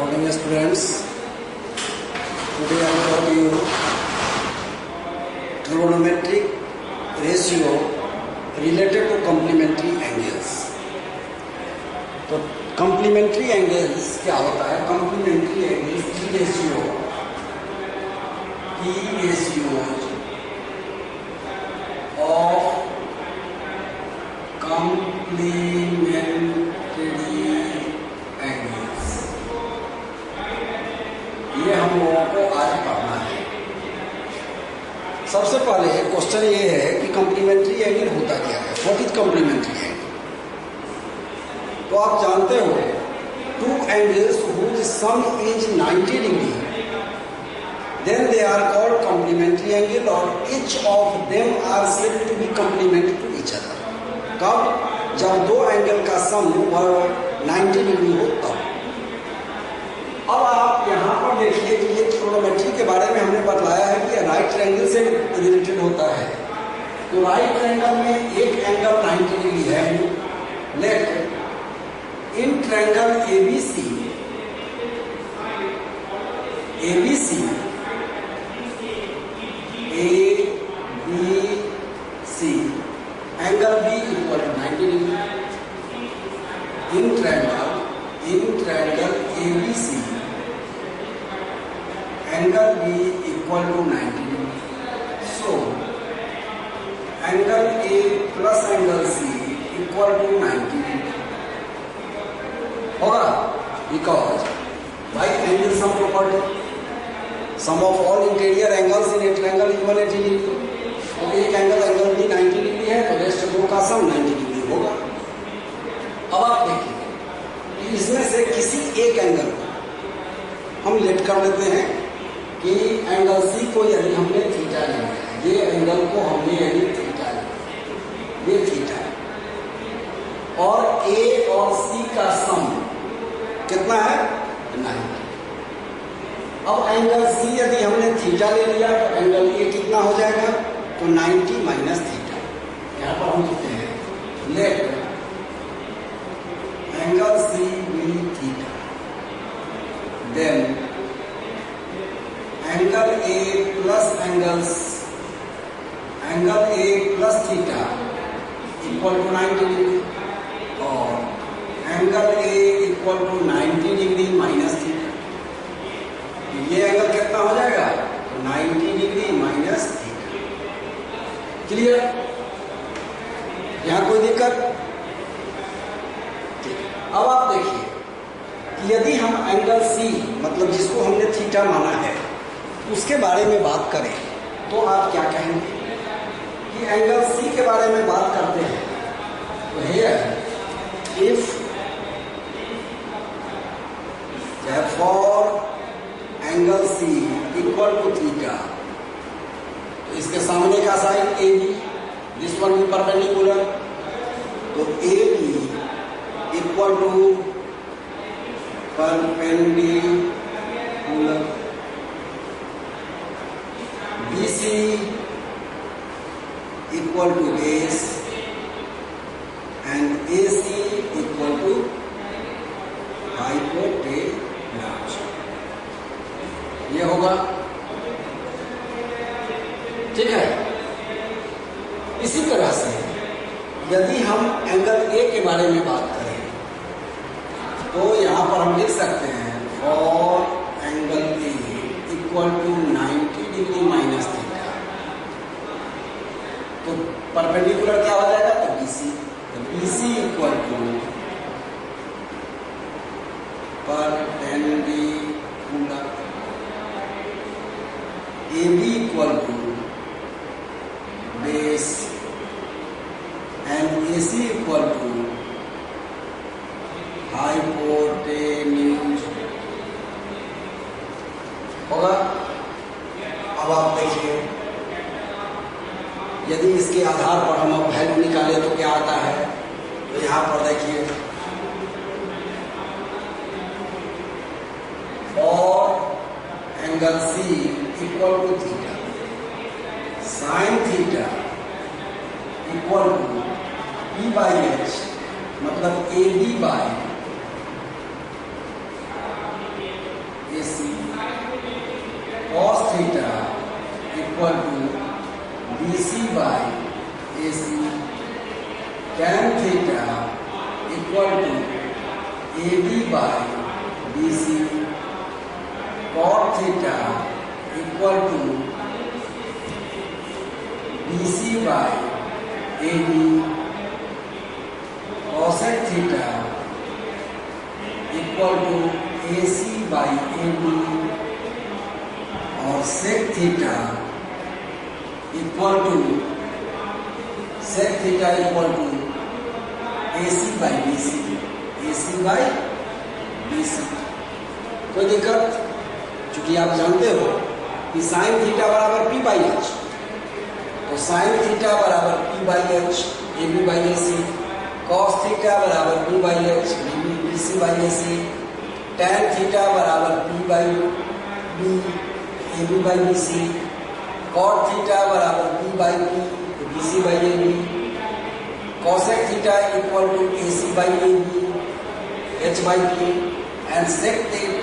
Morning students, today I will taught you trigonometric ratio related to complementary angles. तो complementary angles क्या होता है? Complementary angles P ratio of complementary angles, ये हम लोगों को आज पढ़ना है। सबसे पहले क्वेश्चन ये है कि कॉम्प्लीमेंट्री एंगल होता क्या है? What is complementary angle? तो आप जानते हो two angles whose sum is 90 degree, then they are called complementary angle or each of them are said to be complementary to each other. कब? जब दो एंगल का सम 90 डिग्री हो तब। अब आप यहाँ पर देखिए कि ये ट्रिगोनोमेट्री के बारे में हमने बतलाया है कि राइट ट्रायंगल से रिलेटेड होता है। तो राइट ट्रायंगल में एक एंगल 90 डिग्री है। Let in triangle ABC angle B equal to 90 degree. In triangle ABC angle B equal to 90 degree. So angle A plus angle C equal to 90 degree होगा, because by angle sum property sum of all interior angles in a triangle is 180 degree. तो एक angle B 90 degree है तो rest दो का सम 90 degree होगा। अब आप देखिए इसमें से किसी एक एंगल को हम लेट कर लेते हैं कि एंगल C को यदि हमने थीटा लिया है, ये एंगल को हमने यदि थीटा लिया, ये थीटा है और A और C का सम कितना है? 90। अब एंगल C यदि हमने थीटा ले लिया तो एंगल A कितना हो जाएगा? तो 90 माइनस थीटा। यहाँ पर हम लिखते हैं let angle C be theta, then angle A plus theta equal to 90 degree और angle A equal to 90 degree minus theta. ये एंगल कितना हो जाएगा? 90 डिग्री माइनस थीटा। क्लियर? यहां कोई दिक्कत? अब आप देखिए कि यदि हम एंगल C मतलब जिसको हमने थीटा माना है उसके बारे में बात करें तो आप क्या कहेंगे कि एंगल C के बारे में बात करते हैं तो here if for angle C equal to theta, तो इसके सामने का साइड AB, दिस वन भी परपेंडिकुलर, तो AB equal to perpendicular, BC equal to base and AC equal to hypotenuse. ये होगा, ठीक है। इसी तरह से यदि हम एंगल A के बारे में बात करें तो यहां पर हम लिख सकते हैं for angle A equal to 90 degree minus theta, तो परपेंडिकुलर क्या हो जाएगा? तो BC, तो BC equal to perpendicular, AB equal to base and AC equal to hypotenuse होगा। अब आप देखिए यदि इसके आधार पर हम अब वैल्यू निकालें तो क्या आता है? तो यहां पर देखिए और angle C equal to theta, sine theta equal to P/H मतलब AB by theta equal to A B by B C, cot theta equal to B C by A B, cosec theta equal to A C by A B, और sec theta equal to A C by B C, A C by B C. कोई दिक्कत? चूंकि आप जानते हो कि sine theta बराबर P by H, तो साइन थीटा बराबर P by H A B by A C, cos theta बराबर P by H B C by A C, tan theta बराबर P by B A B by B C, cot theta बराबर P by B C by A B, cosec theta equal to A C by A B H by P, and sec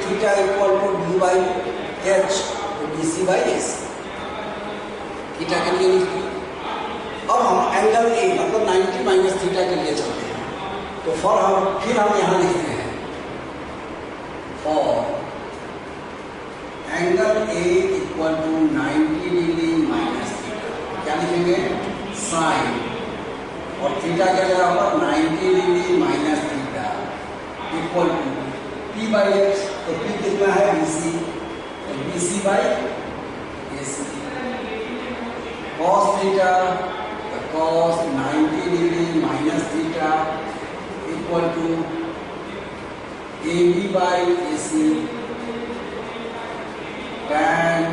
theta equal to D by H B C by A C. Theta के लिए लिख दिया। अब हम angle A मतलब 90 minus theta के लिए चलते हैं, तो फिर हम यहाँ लिखते हैं for angle A equal to 90 degree minus theta, क्या लिखेंगे? साइन और थीटा क्या जगह पर 90 degree minus theta equal to P by H, तो पी कितना है? बी सी, तो B C by A C, cos theta cos 90 degree minus theta equal to A B by A C, tan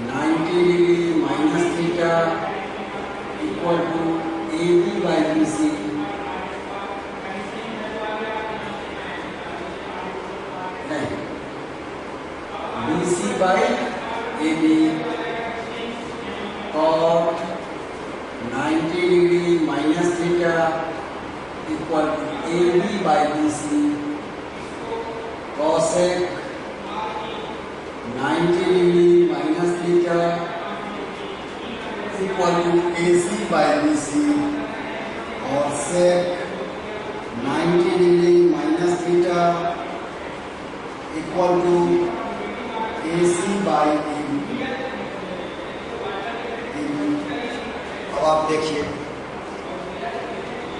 90 degree minus theta equal to A B by B C, B C by A B, cot 90 degree minus theta equal to A B by B C, cosec 90 degree minus theta equal to A C by B C, और sec 90 degree minus theta equal to A C by A B. अब आप देखिए,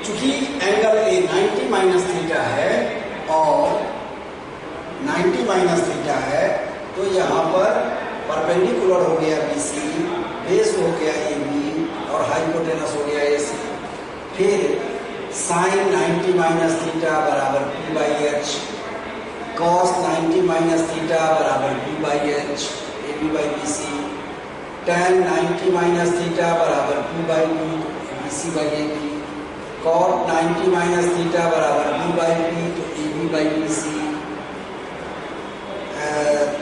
चूंकि angle A 90 minus theta है और 90 minus theta है, तो यहाँ पर परपेंडिकुलर हो गया बी सी, बेस हो गया ए बी और हाइपोटेनस हो गया ए सी। फिर साइन 90 माइनस थीटा बराबर P by H, cos 90 minus theta बराबर P by H A B by B C, tan 90 minus theta बराबर P by B C by A B, cot 90 minus theta बराबर B by B तो A B by B C,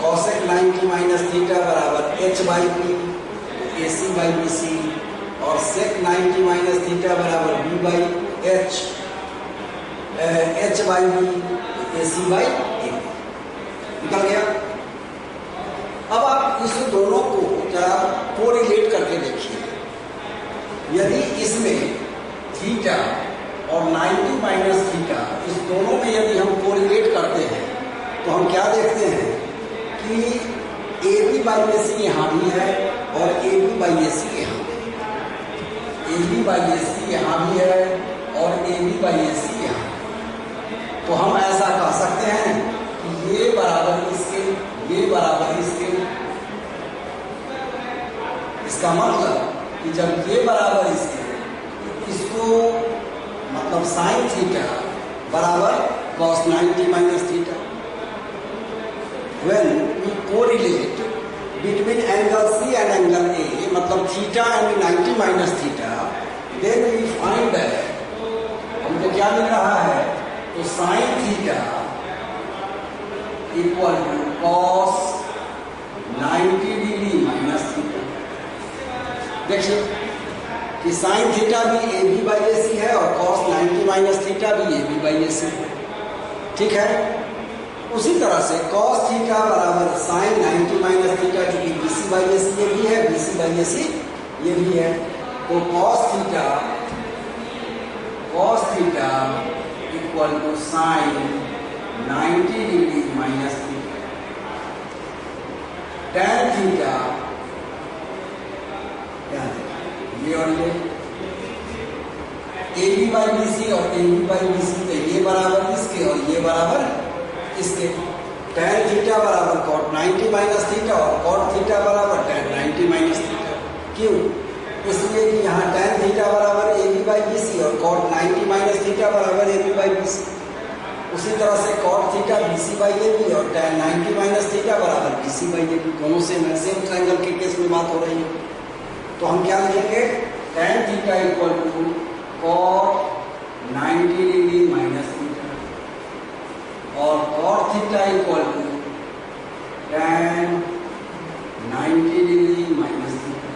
cosec 90 minus theta बराबर H by B A C by B C, और sec 90 minus theta बराबर B by H by B A C by A B. निकल गया। अब आप इस दोनों को जरा कोरिलेट करके देखिए। यदि इसमें थीटा और 90 माइनस थीटा, इस दोनों में यदि हम कोरिलेट करते हैं तो हम क्या देखते हैं कि ए बी बाई ए सी यहाँ भी है और ए बी बाई ए सी यहाँ भी है, ए बी बाई ए सी यहाँ भी है और ए बी बाई ए सी यहाँ। तो हम ऐसा कह सकते हैं कि ये बराबर इसके, ये बराबर इसके। इसका मतलब कि जब ये बराबर इसके, इसको मतलब साइन थीटा बराबर cos 90 minus theta. When we correlate between angle C and angle A, मतलब theta and 90 minus theta, then we find that हमको क्या मिल रहा है? तो sine theta equal to cos 90 degree minus theta. देखिए कि साइन थीटा भी ए बी बाई ए सी है और cos 90 माइनस थीटा भी ए बी बाई ए सी है। ठीक है। उसी तरह से cos थीटा बराबर साइन 90 माइनस थीटा, जो कि बी सी बाई ए सी ये भी है, बी सी बाई ए सी ये भी है। तो cos theta cos theta equal to sin 90 degree minus theta, tan theta ये और ये AB बाई BC और AB बाई BC, तो ये बराबर इसके और ये बराबर इसके, tan थीटा बराबर cot 90 माइनस थीटा और cot थीटा बराबर tan 90 माइनस थीटा। क्यों? इसलिए कि यहाँ tan थीटा बराबर AB बाई BC और cot 90 माइनस थीटा बराबर AB बाई BC। उसी तरह से cot theta BC by AB और tan 90 माइनस थीटा बराबर BC बाई AB, दोनों सेम ट्रायंगल के केस में बात हो रही है। तो हम क्या लिखेंगे? tan theta equal to cot 90 degree minus theta और cot theta equal to tan 90 degree minus theta.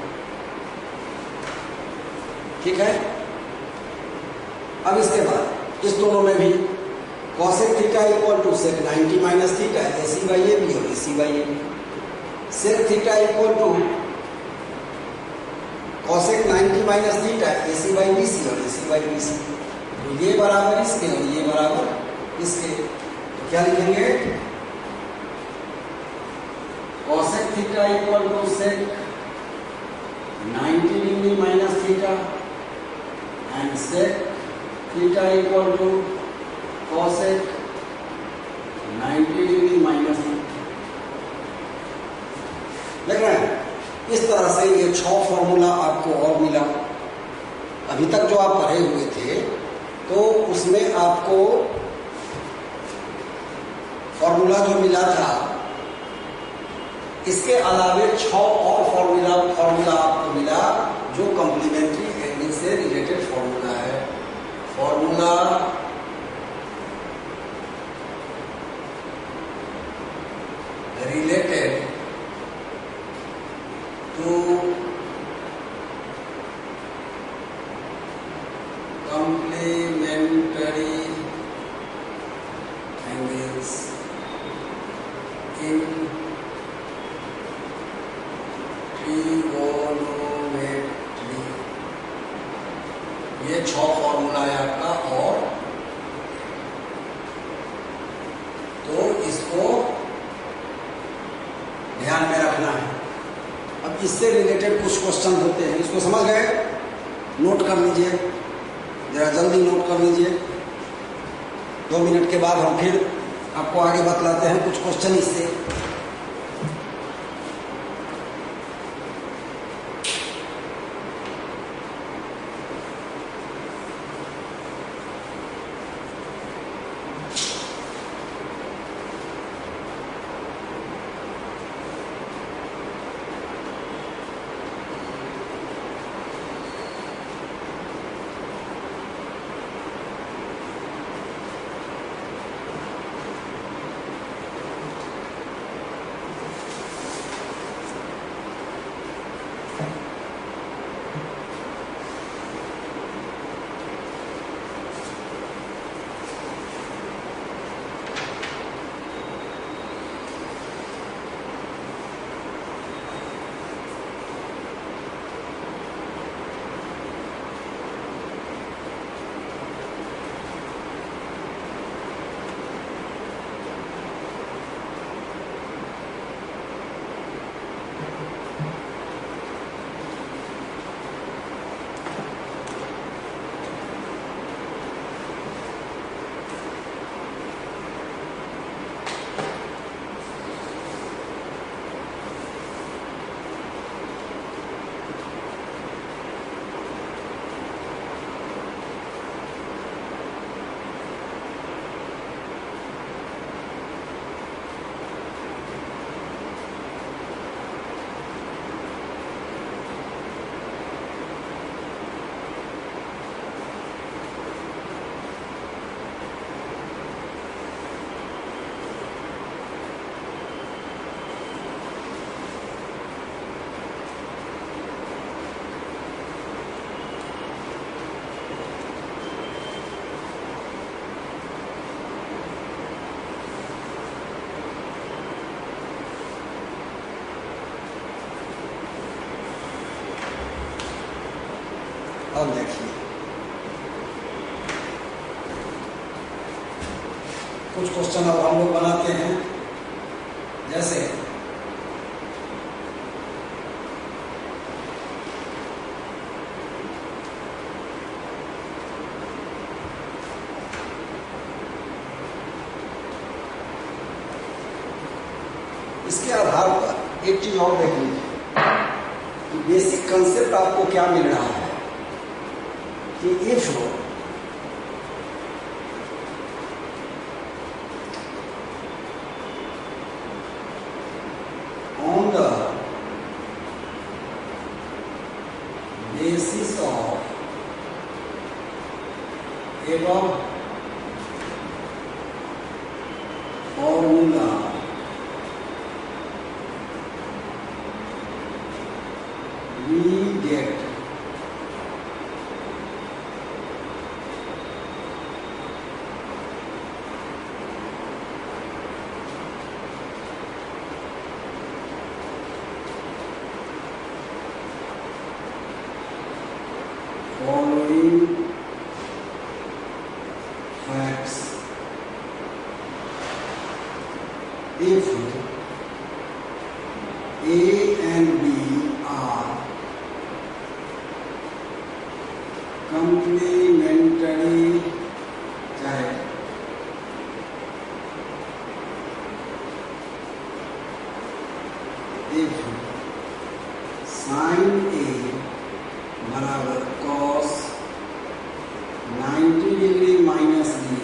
ठीक है। अब इसके बाद इस दोनों में भी cosec theta equal to sec 90 minus theta AC by AB और AC by AB, sec theta equal to cosec 90 minus theta AC by BC और AC बाई BC, तो ये बराबर इसके और ये बराबर इसके, तो क्या लिखेंगे? cosec theta equal to sec 90 degree minus theta and sec theta equal to cosec 90 degree minus theta. लग रहा है? इस तरह से ये 6 फॉर्मूला आपको और मिला। अभी तक जो आप पढ़े हुए थे तो उसमें आपको फॉर्मूला जो मिला था, इसके अलावे 6 और फॉर्मूला आपको मिला जो कॉम्प्लीमेंट्री एंगल से रिलेटेड फॉर्मूला है। Formula related to complementary angles in trigonometry, ये 6 फॉर्मूला है आपका। और तो इसको ध्यान में रखना है। अब इससे रिलेटेड कुछ क्वेश्चन होते हैं, इसको समझ गए? नोट कर लीजिए, जरा जल्दी नोट कर लीजिए। 2 मिनट के बाद हम फिर आपको आगे बतलाते हैं कुछ क्वेश्चन इससे। अब देखिए कुछ क्वेश्चन अब हम लोग बनाते हैं, जैसे इसके आधार पर एक चीज और देख लीजिए कि बेसिक कंसेप्ट आपको क्या मिल रहा है कि if on the basis of above formula we get following facts. If A and B are complementary, if sin A बराबर cos 90 degree minus B,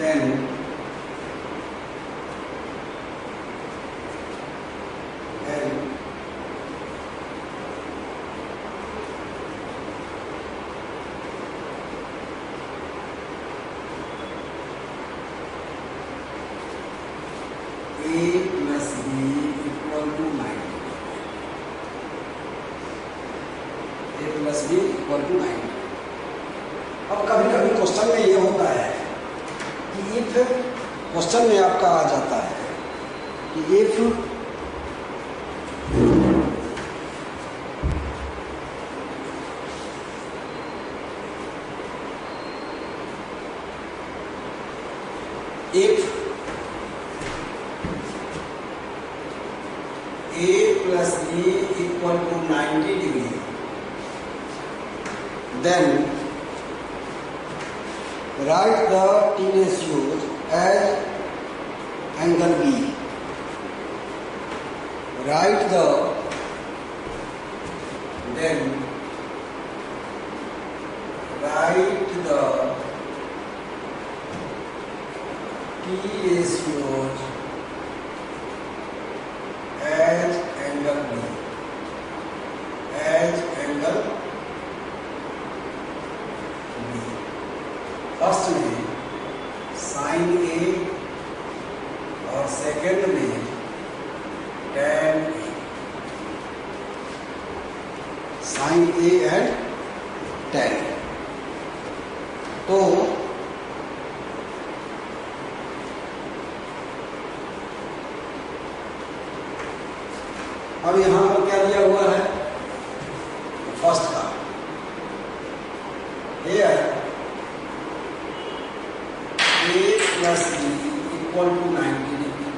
then A plus B equal to 90. A plus B equal to 90. अब कभी कभी question में ये होता है कि if question में आपका आ जाता है कि if A plus B equal to 90 degree, then write the T ratios as angle B. Write the T ratios as angle B, first में साइन ए और सेकेंड में tan A, sine A and tan. तो अब यहां पर क्या दिया हुआ है, फर्स्ट का ए है A plus B equal to 90 degree,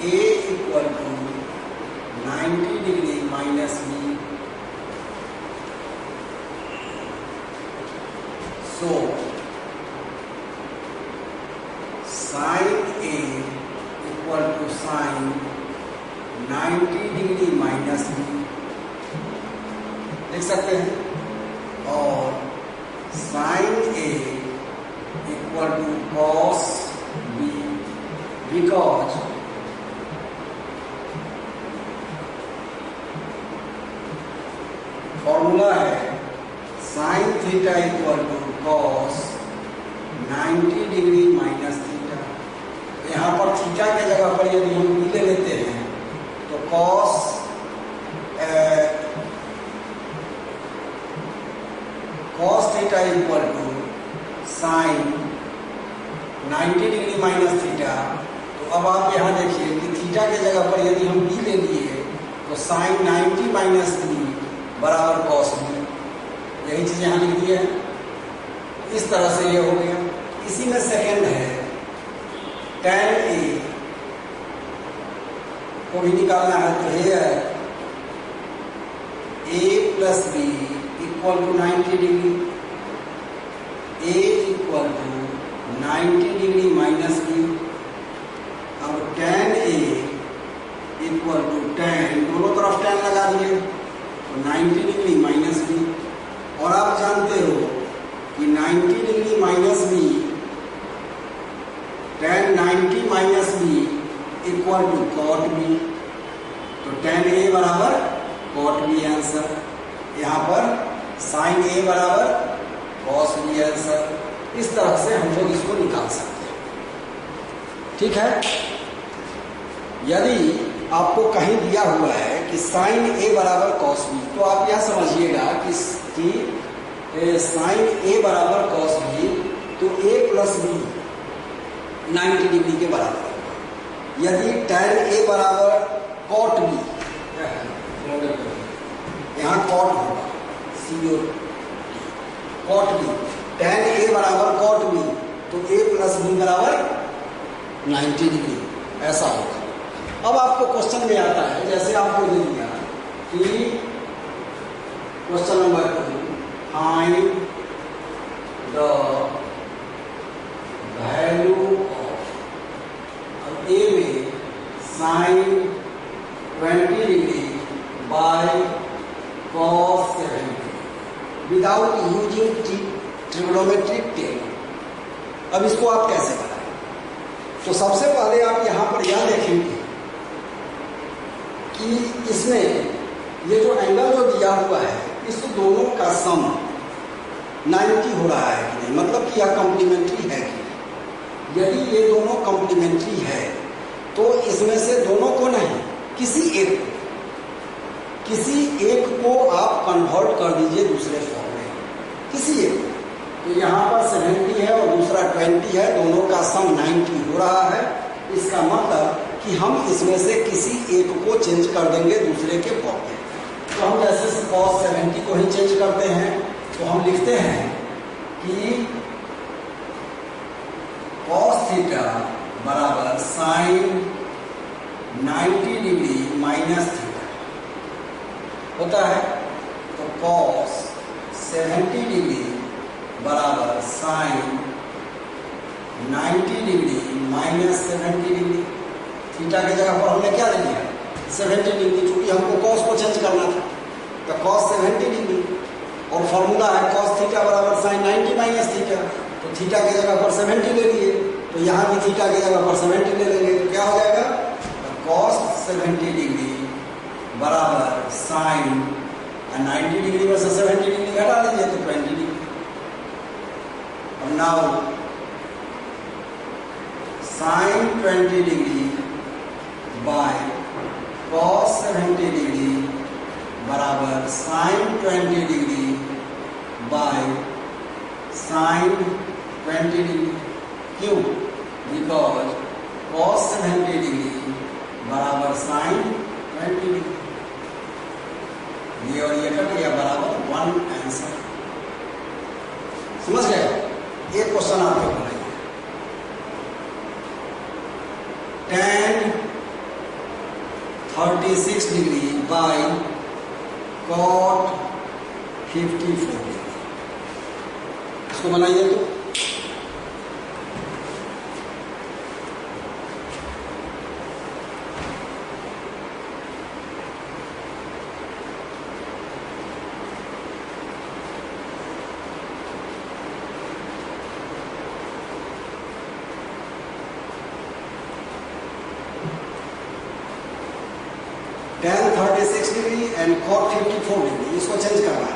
A equal to 90 degree minus B, so sin A equal to sin 90 degree minus B लिख सकते हैं, और sin A equal to cos B, because formula है sine theta equal to cos 90 degree minus theta. यहाँ पर theta के जगह पर यदि हम बी ले लेते हैं तो cos theta equal to sine 90 degree minus theta. तो अब आप यहाँ देखिए कि थीटा के जगह पर यदि हम बी ले लिए तो साइन 90 माइनस बी बराबर कॉस बी। यही चीज यहाँ लिख दी है। इस तरह से ये हो गया। इसी में सेकेंड है tan a को भी निकालना है तो ये है a plus B equal to 90 degree, a equal to 90 degree minus B. अब tan a equal to tan, दोनों तरफ tan लगा दिए तो 90 डिग्री माइनस बी। और आप जानते हो कि 90 degree minus B tan 90 minus B equal to cot B. तो tan a बराबर कॉट बी आंसर। यहाँ पर साइन a बराबर कॉस बी आंसर। इस तरह से हम लोग इसको निकाल सकते हैं। ठीक है। यदि आपको कहीं दिया हुआ है कि साइन a बराबर कॉस बी तो आप यह समझिएगा कि साइन a बराबर कॉस बी तो a प्लस बी 90 डिग्री के बराबर होगा। यदि tan a बराबर कॉट बी, यहाँ कॉट होगा CO cot B, tan a बराबर कॉट बी तो a प्लस बी बराबर 90 डिग्री ऐसा होगा। अब आपको क्वेश्चन में आता है, जैसे आपको दे दिया कि question number 2 find the value of, अब ए में sine 20 degree by cos 70 without using trigonometric table. अब इसको आप कैसे बनाएं? तो सबसे पहले आप यहां पर यह देखेंगे कि इसमें ये जो एंगल जो दिया हुआ है इस दोनों का सम 90 हो रहा है कि नहीं, मतलब कि यह कॉम्प्लीमेंट्री है कि नहीं। यदि ये दोनों कॉम्प्लीमेंट्री है तो इसमें से दोनों को नहीं, किसी एक को आप कन्वर्ट कर दीजिए दूसरे फॉर्म में, किसी एक। तो यहाँ पर 70 है और दूसरा 20 है, दोनों का सम 90 हो रहा है। इसका मतलब कि हम इसमें से किसी एक को चेंज कर देंगे दूसरे के फॉर्म में। तो हम जैसे cos 70 को ही चेंज करते हैं तो हम लिखते हैं कि cos थीटा बराबर साइन 90 डिग्री माइनस थीटा होता है। तो cos 70 डिग्री बराबर sine 90 degree minus 70 degree. Theta की जगह पर हमने क्या ले लिया 70 डिग्री, चूंकि हमको cos को चेंज करना था तो cos 70 डिग्री। और फॉर्मूला है cos थीटा बराबर साइन 90 माइनस थीटा। तो थीटा की जगह पर 70 ले लिए तो यहाँ भी थीटा की जगह पर 70 ले लेंगे तो क्या हो जाएगा cos 70 डिग्री बराबर साइन 90 डिग्री में से 70 डिग्री घटा लीजिए तो 20 डिग्री। अब now sine 20 degree by cos 70 degree बराबर sine 20 degree by sine 20 degree. क्यों? बिकॉज cos 70 डिग्री बराबर साइन 20 डिग्री। ये और ये कट गया बराबर 1 आंसर। समझ गए? एक क्वेश्चन आपको बनाइए। tan 36 degree by cot 54 degree, इसको बनाइए। तो tan 36 degree and cot 54 degree, इसको चेंज करना है।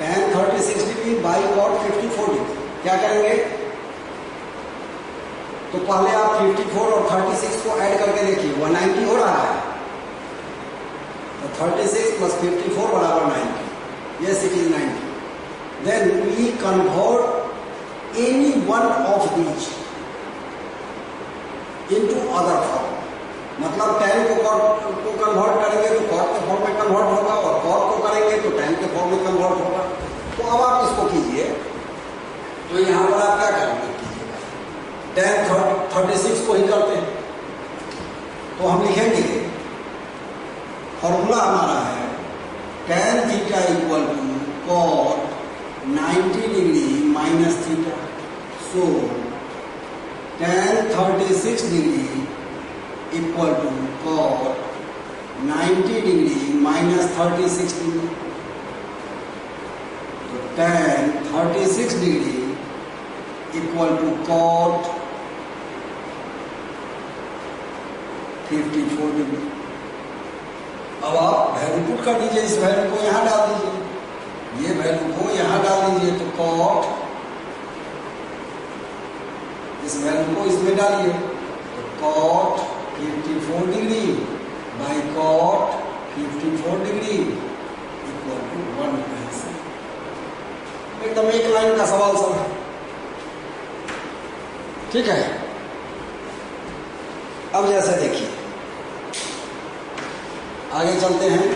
tan 36 degree by cot 54 degree. क्या करेंगे? तो पहले आप 54 और 36 को ऐड करके देखिए, 190 हो रहा है। तो 36 प्लस 54 बराबर 90। Yes, it is 90। Then we convert any one of these into other form. मतलब tan को कन्वर्ट करेंगे तो cot के फॉर्म में कन्वर्ट होगा, और cot को करेंगे तो tan के फॉर्म में कन्वर्ट होगा। तो अब आप इसको कीजिए। तो यहां पर आप क्या करेंगे? tan 36 को ही करते हैं। तो हम लिखेंगे, फॉर्मूला हमारा है tan theta equal to cot 90 degree minus theta. So tan 36 degree equal to cot 90 degree minus 36 degree. तो tan 36 degree equal to cot 54 degree. अब आप वैल्यू पुट कर दीजिए, इस वैल्यू को यहां डाल दीजिए, ये वैल्यू को यहां डाल दीजिए। तो cot, इस वैल्यू को इसमें डालिए, तो cot 54 degree by cot 54 degree equal to 1/7। एकदम एक लाइन का सवाल सब है, ठीक है। अब जैसे देखिए, आगे चलते हैं।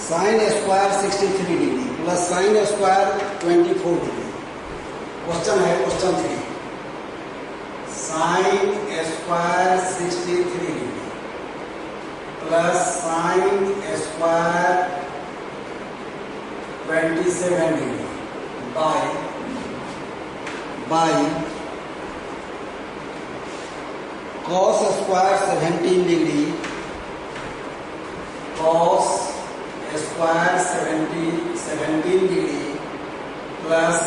Sine square 63 degree plus sine square 24 degree. Question है question 3, sine square 63 degree plus sine square 27 degree by cos square 17 degree cos square 17 degree plus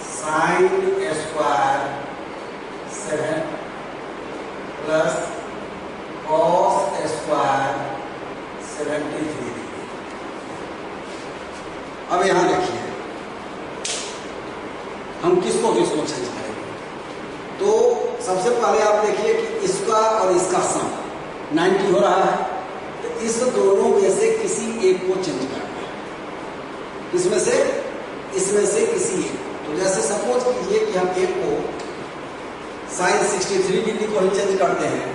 sine square 7 plus cos square 73 degree. अब यहां देखिए, हम किसको किसको चेंज करेंगे। तो सबसे पहले आप देखिए कि इसका और इसका सम 90 हो रहा है। इस दोनों में से किसी एक को चेंज करना है। इसमें से किसी एक। तो जैसे सपोज कीजिए कि हम एक को साइन 63 डिग्री को ही चेंज करते हैं,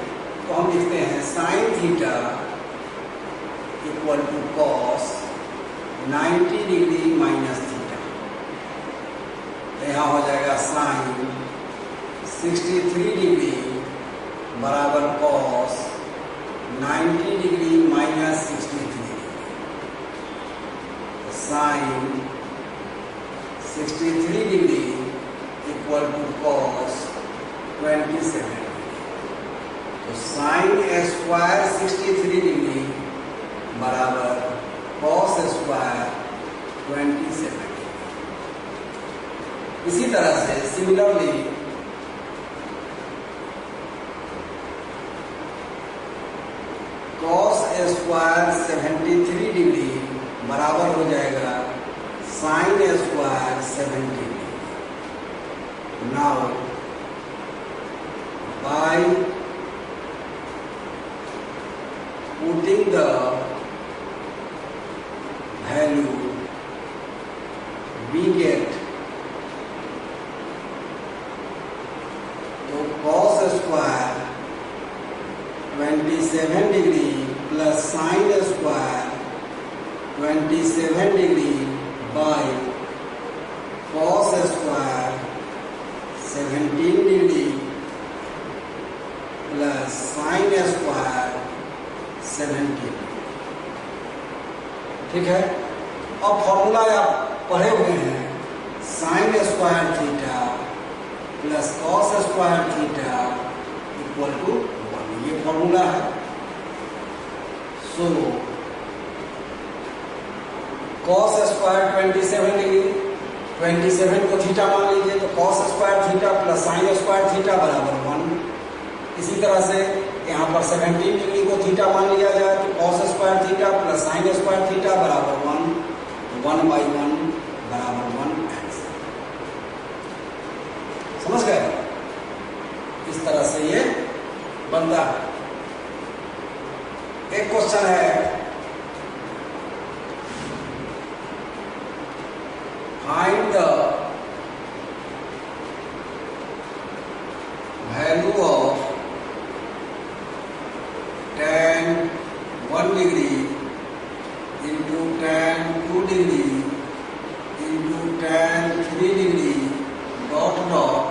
तो हम लिखते हैं sine theta equal to cos 90 degree minus theta. यहाँ हो जाएगा साइन 63 डिग्री बराबर cos 90 degree minus 63। Sine 63 degree equal to cos 27। तो साइन स्क्वायर 63 डिग्री बराबर कॉस स्क्वायर 27। इसी तरह से सिमिलरली कॉस स्क्वायर 73 डिग्री बराबर हो जाएगा sine square 70 degree. Now by putting the value we get, तो cos square 27 degree plus sine square 27 degree by cos square 17 degree plus sine square 70। ठीक है। अब फॉर्मूला आप पढ़े हुए हैं, sine square theta plus cos square theta equal to 1, ये formula है। सो कॉस स्क्वायर 27 डिग्री, 27 को थीटा मान लीजिए, तो cos square theta plus sine square theta बराबर 1। इसी तरह से यहाँ पर 17 डिग्री को थीटा मान लिया जाए तो cos square theta plus sine square theta बराबर 1 बाई 1 बराबर 1x। समझ गए? इस तरह से ये बनता है। एक क्वेश्चन है, find the value of tan 1 degree into tan 2 degree into tan 3 degree dot dot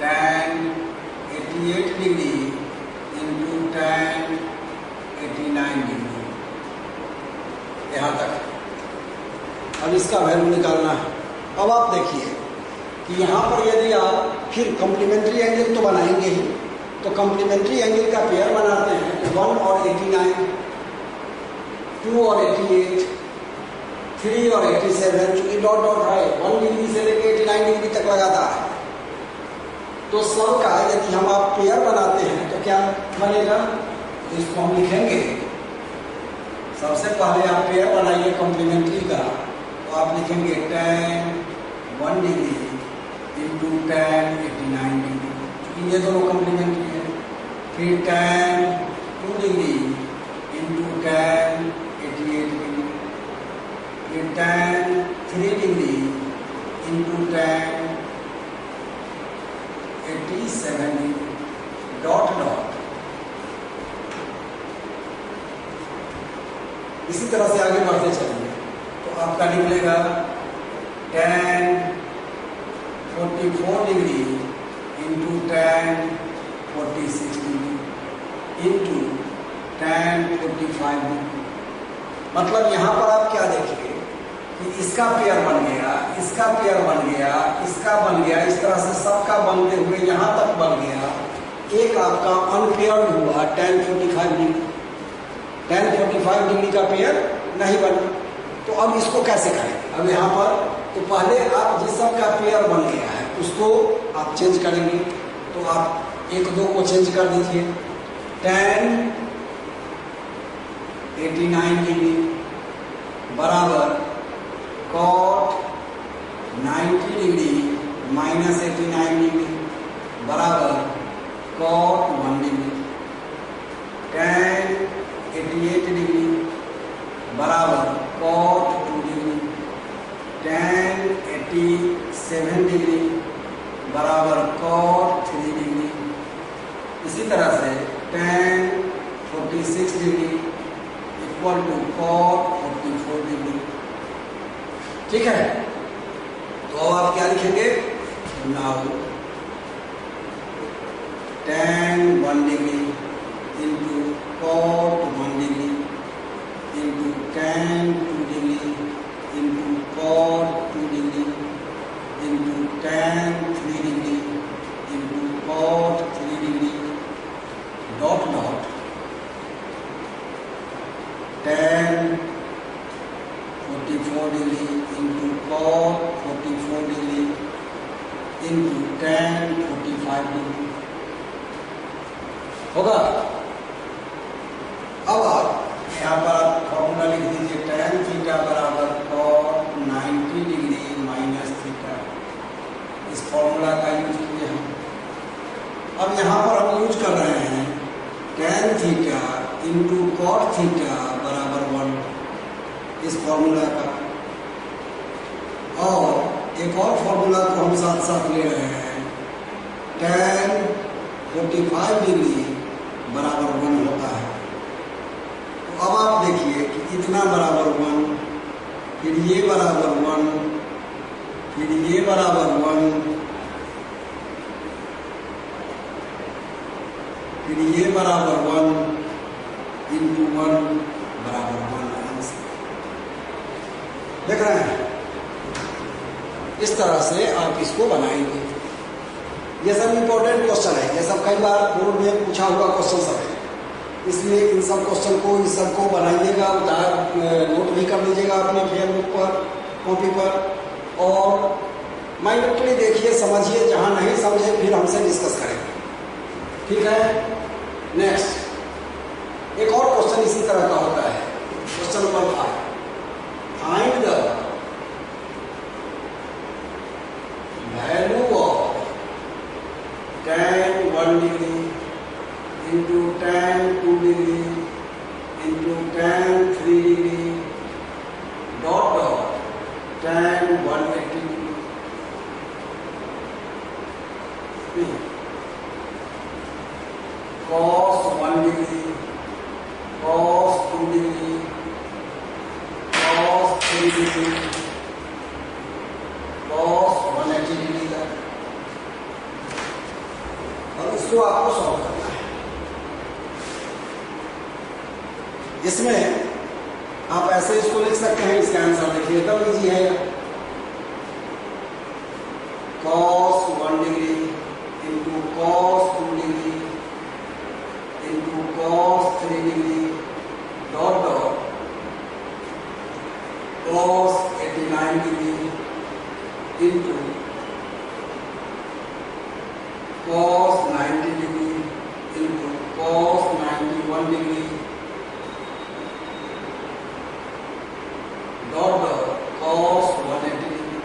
tan 88 degree into tan 89 degree, यहाँ तक। अब इसका वैल्यू निकालना है। अब आप देखिए कि यहाँ पर यदि आप फिर कॉम्प्लीमेंट्री एंगल तो बनाएंगे ही, तो कॉम्प्लीमेंट्री एंगल का पेयर बनाते हैं तो 1 और 89, 2 और 88, 3 और 87, चूंकि डॉट डॉट है 1 डिग्री से लेकर 89 डिग्री तक लगाता है, तो सब का यदि हम आप पेयर बनाते हैं तो क्या बनेगा, इसको हम लिखेंगे। सबसे पहले आप पेयर बनाइए कॉम्प्लीमेंट्री का, तो आप लिखेंगे tan 1 degree into tan 89 degree, क्योंकि ये दोनों कॉम्प्लीमेंट्री है। फिर tan 2 degree into tan 88 degree, फिर tan 3 degree into tan 87 degree dot dot. इसी तरह से आगे बढ़ते चलेंगे तो आपका निकलेगा tan 44 degree into tan 46 degree into tan 45 degree. मतलब यहाँ पर आप क्या देखिए कि इसका पेयर बन गया, इसका पेयर बन गया, इसका बन गया, इस तरह से सबका बनते हुए यहाँ तक बन गया। एक आपका अनपेयर्ड हुआ tan 45 डिग्री, tan 45 डिग्री का पेयर नहीं बना। तो अब इसको कैसे करेंगे? अब यहाँ पर तो पहले आप जिस सब का पेयर बन गया है उसको आप चेंज करेंगे, तो आप 1 2 को चेंज कर दीजिए। tan 89 डिग्री बराबर cot 90 डिग्री माइनस 89 डिग्री बराबर cot 1 डिग्री। tan 88 डिग्री बराबर cot 2 डिग्री। tan 87 डिग्री बराबर cot 3 डिग्री। इसी तरह से tan 46 degree equal to cot 44 degree. ठीक है, तो अब आप क्या लिखेंगे? Now tan 1 degree into cot 1 degree into tan 2 degree into cot 2 degree into tan 3 degree into cot 3 degree dot dot tan 44 degree into cot 44 degree into tan 45 degree होगा। अब आप यहाँ पर आप फॉर्मूला लिख दीजिए, tan थीटा बराबर cot 90 degree minus theta. इस फॉर्मूला का यूज किए हम। अब यहाँ पर हम यूज कर रहे हैं tan theta into cot theta बराबर 1, इस फॉर्मूला का। और एक और फॉर्मूला को हम साथ साथ ले रहे हैं, tan 45 डिग्री बराबर 1 होता है। तो अब आप देखिए कि इतना बराबर 1, फिर ये बराबर 1, फिर ये बराबर 1, फिर ये बराबर 1 इंटू 1 बराबर 1 देख रहे हैं, इस तरह से आप इसको बनाएंगे। ये सब इम्पोर्टेंट क्वेश्चन है, ये सब कई बार बोर्ड में पूछा हुआ क्वेश्चन सब है, इसलिए इन सब क्वेश्चन को, इस सब को बनाइएगा, नोट भी कर लीजिएगा अपने फेयर बुक पर, कॉपी पर, और माइंडली देखिए, समझिए, जहाँ नहीं समझे फिर हमसे डिस्कस करेंगे, ठीक है। नेक्स्ट एक और क्वेश्चन इसी तरह का होता है, question number 5, find the value of tan 1 degree into tan 2 degree into tan 3 degree dot tan 180 degree. Cos 1 degree, cos 2 degree, cos 3 degree, cos 180 degree तक। और इसको आपको सॉल्व करना है। इसमें आप ऐसे इसको लिख सकते हैं, इसका आंसर देखिए एकदम इजी है। cos 1 degree into cos 2 degree into cos 3 degree dot dot cos 89 degree into cos 90 degree into cos 91 degree dot dot cos 180 degree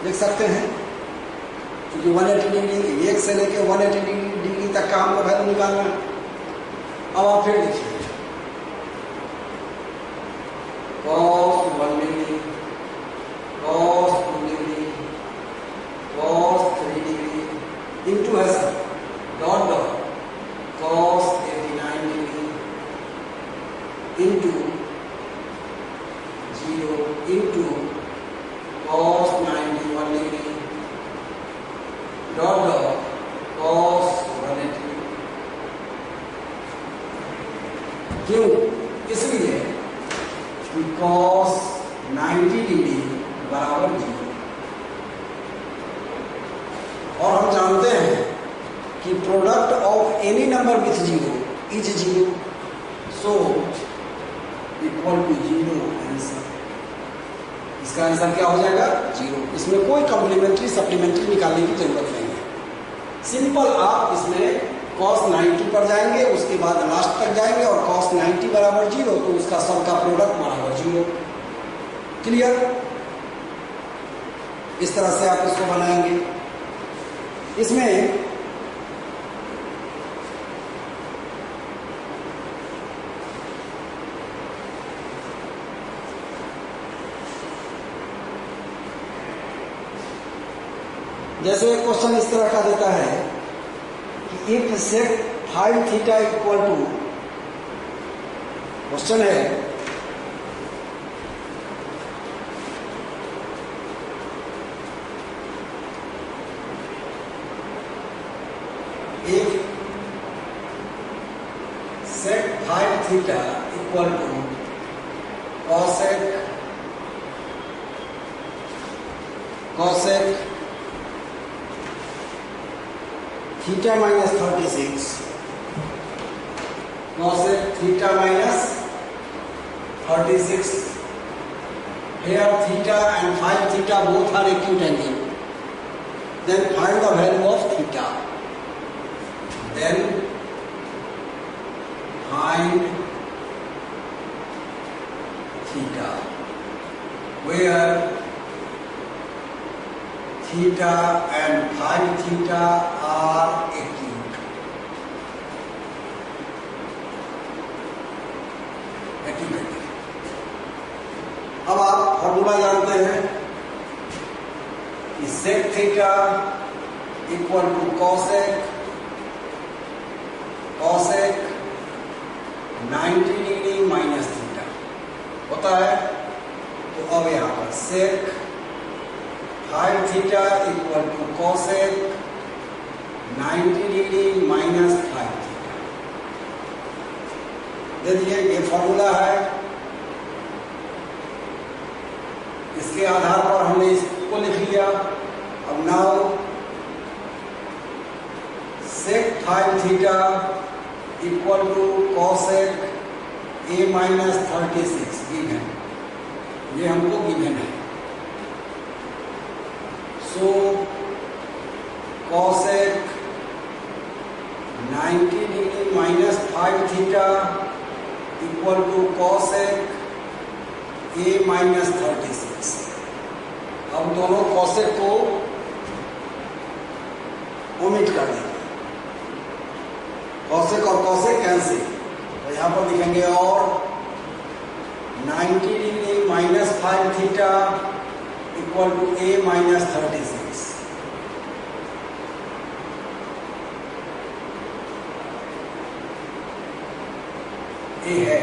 लिख सकते हैं, क्योंकि 180 डिग्री 1 से लेके 180 डिग्री तक का हमको वैल्यू निकालना है। अब आप फिर लिखिए cos 1 degree, cos 2 degree, cos 3 degree into है sir dot dot cos 89 degree into 0 into cos 91 degree dot dot cos 180। क्यों? इसलिए कि cos 90 डिग्री बराबर 0, और हम जानते हैं कि product of any number with 0 is 0, so equal to 0 answer. इसका आंसर क्या हो जाएगा? 0। इसमें कोई कॉम्प्लीमेंट्री सप्लीमेंट्री निकालने की जरूरत नहीं है। सिंपल आप इसमें cos 90 पर जाएंगे, उसके बाद लास्ट तक जाएंगे और cos 90 बराबर 0, तो उसका सब का प्रोडक्ट बराबर 0। क्लियर? इस तरह से आप इसको बनाएंगे। इसमें जैसे एक क्वेश्चन इस तरह का देता है कि if sec 5 theta equal to, question है if sec 5 theta equal to cosec theta minus 36, cosec theta minus 36, here theta and 5 theta both are acute angle, then find the value of theta, then find theta, where theta and 5 theta are acute. अब आप formula जानते हैं कि sec theta equal to cosec 90 degree minus theta होता है। तो अब यहाँ पर sec 5 theta equal to cosec 90 degree minus 5 theta दे दिए। ये फॉर्मूला है, इसके आधार पर हमने इसको लिख लिया। अब now sec 5 theta equal to cosec a minus 36 given, ये हमको गिवन है। So cosec 90 degree minus 5 theta equal to cosec a minus 36। अब दोनों कॉसेक को ओमिट कर देंगे, कॉसेक और कॉसेक कैंसिल, तो यहाँ पर लिखेंगे और 90 degree minus 5 theta equal to a minus 36। ये है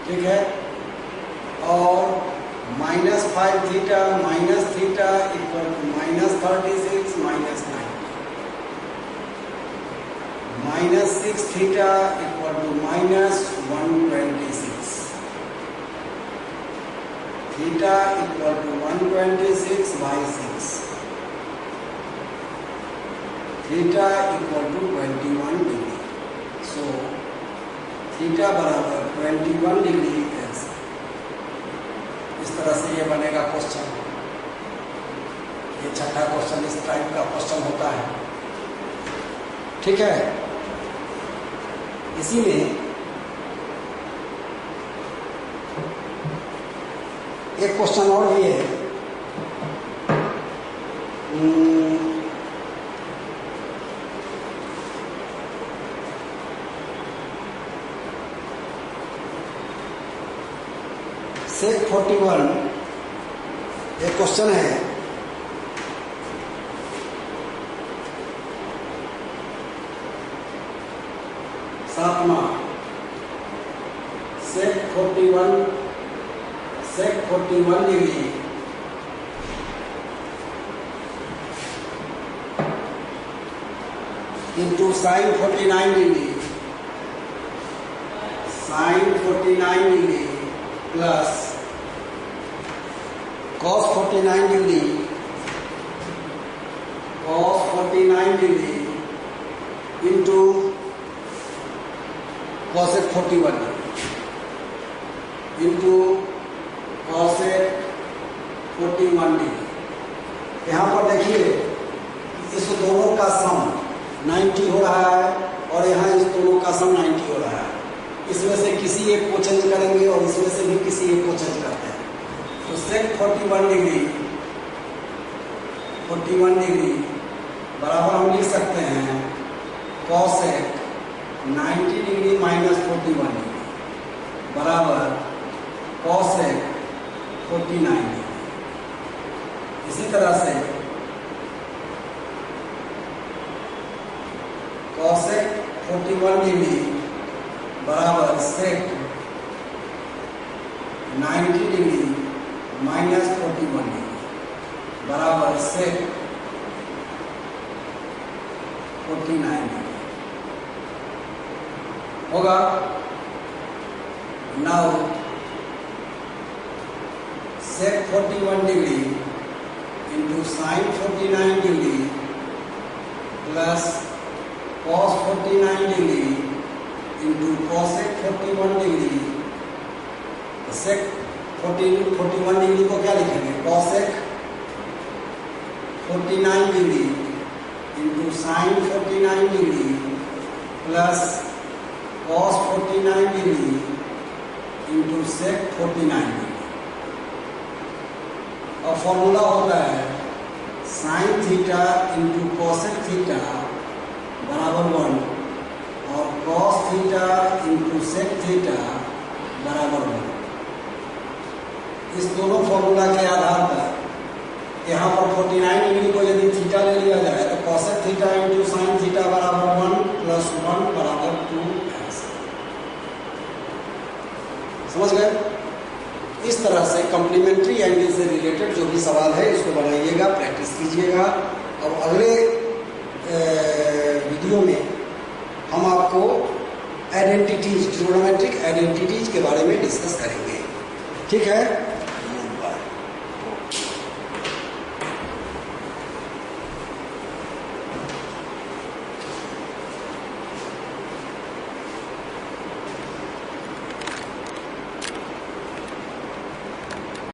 ठीक है। और minus 5 theta minus theta equal to minus 36 minus 9, minus 6 theta equal to minus 126, theta equal to 126 by 6, theta equal to 21 degree. So theta बराबर 21 डिग्री ऐसे, इस तरह से ये बनेगा क्वेश्चन। ये छठा क्वेश्चन इस टाइप का क्वेश्चन होता है, ठीक है। इसी में एक क्वेश्चन और भी है, सेक 41 एक क्वेश्चन है। सातवां sec 41 degree into sine 49 degree, sine 49 degree plus cos 49 degree, cos 49 degree into cosec 41 into cosec 41 degree. यहाँ पर देखिए इस दोनों का सम 90 हो रहा है और यहाँ इस दोनों का सम 90 हो रहा है। इसमें से किसी एक को चेंज करेंगे और इसमें से भी किसी एक को चेंज करते हैं। तो सेक 41 डिग्री बराबर हम लिख सकते हैं कॉसेक 90 डिग्री माइनस 41 डिग्री बराबर कॉसेक 49 डिग्री। इसी तरह से कॉसेक 41 डिग्री बराबर सेक 90 डिग्री माइनस 41 डिग्री बराबर सेक 49 डिग्री होगा। Now sec 41 degree into sine 49 degree plus cos 49 degree into cosec 41 degree. Sec 41 degree को क्या लिखेंगे, cosec 49 degree into sine 49 degree plus cos 49 degree into sec 49 degree. और formula होता है sine theta into cosec theta बराबर 1 और cos theta into sec theta बराबर 1। इस दोनों फॉर्मूला के आधार पर यहाँ पर 49 डिग्री को यदि थीटा ले लिया जाए तो cosec theta into sine theta बराबर 1 प्लस 1 बराबर 2 ऐसे। समझ गए? तरह से कम्प्लीमेंट्री एंगल से रिलेटेड जो भी सवाल है इसको बनाइएगा, प्रैक्टिस कीजिएगा। और अगले वीडियो में हम आपको आइडेंटिटीज, ट्रिग्नोमेट्रिक आइडेंटिटीज के बारे में डिस्कस करेंगे। ठीक है।